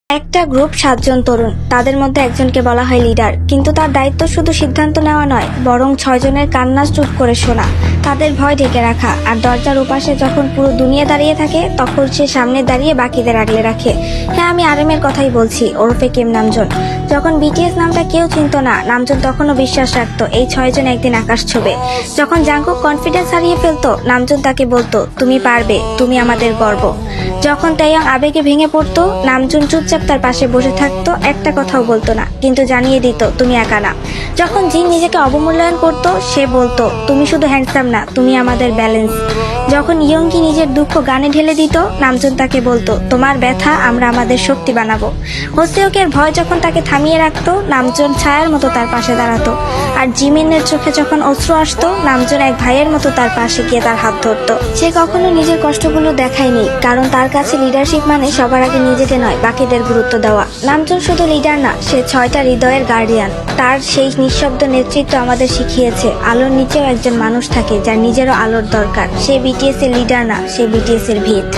একটা গ্রুপ 7 জন তরুণ, তাদের মধ্যে একজনকে বলা হয় লিডার, কিন্তু তার দায়িত্ব শুধু সিদ্ধান্ত নেওয়া নয়, বরং 6 জনের কান্না চুপ করে শোনা, তাদের ভয় ঢেকে রাখা, আর দরজার ওপাশে যখন পুরো দুনিয়া দাঁড়িয়ে থাকে তখন সে সামনে দাঁড়িয়ে বাকিদের আগলে রাখে। হ্যাঁ, আমি আরএমের কথাই বলছি, ওরফে কিম নামজুন। যখন বিটিএস নামটা কেউ চিনত না, নামজুন তখনও বিশ্বাস রাখতো এই 6 জন একদিন আকাশ ছুবে। যখন জাংকুক কনফিডেন্স হারিয়ে ফেলতো, নামজুন তাকে বলতো, তুমি পারবে, তুমি আমাদের গর্ব। যখন তাইয়াং আবেগে ভেঙে পড়তো, নামজুন চুপচাপ তার পাশে বসে থাকতো, একটা কথাও বলতো না, কিন্তু জানিয়ে দিত তুমি একা না। যখন জিন নিজেকে অবমূল্যায়ন করতো, সে বলতো, তুমি শুধু হ্যান্ডসাম না, তুমি আমাদের ব্যালেন্স। যখন ইয়ংকি নিজের দুঃখ গানে ঢেলে দিত, নামজুন তাকে বলতো, তোমার ব্যথা আমরা আমাদের শক্তি বানাবো। হোসেওকের ভয় যখন তাকে থামিয়ে রাখতো, নামজুন ছায়ার মতো তার পাশে দাঁড়াতো। আর জিমিনের চোখে যখন অশ্রু আসতো, নামজুন এক ভাইয়ের মতো তার পাশে গিয়ে তার হাত ধরতো। সে কখনো নিজের কষ্টগুলো দেখায়নি, কারণ তার কাছে লিডারশিপ মানে সবার আগে নিজেকে নয়, বাকিদের গুরুত্ব দেওয়া। নামজুন শুধু লিডার না, সে 6টা হৃদয়ের গার্ডিয়ান। তার সেই নিঃশব্দ নেতৃত্ব আমাদের শিখিয়েছে আলোর নিচেও একজন মানুষ থাকে যার নিজেরও আলোর দরকার। সে বিটিএস এর লিডার না, সে বিটিএস এর ভিত।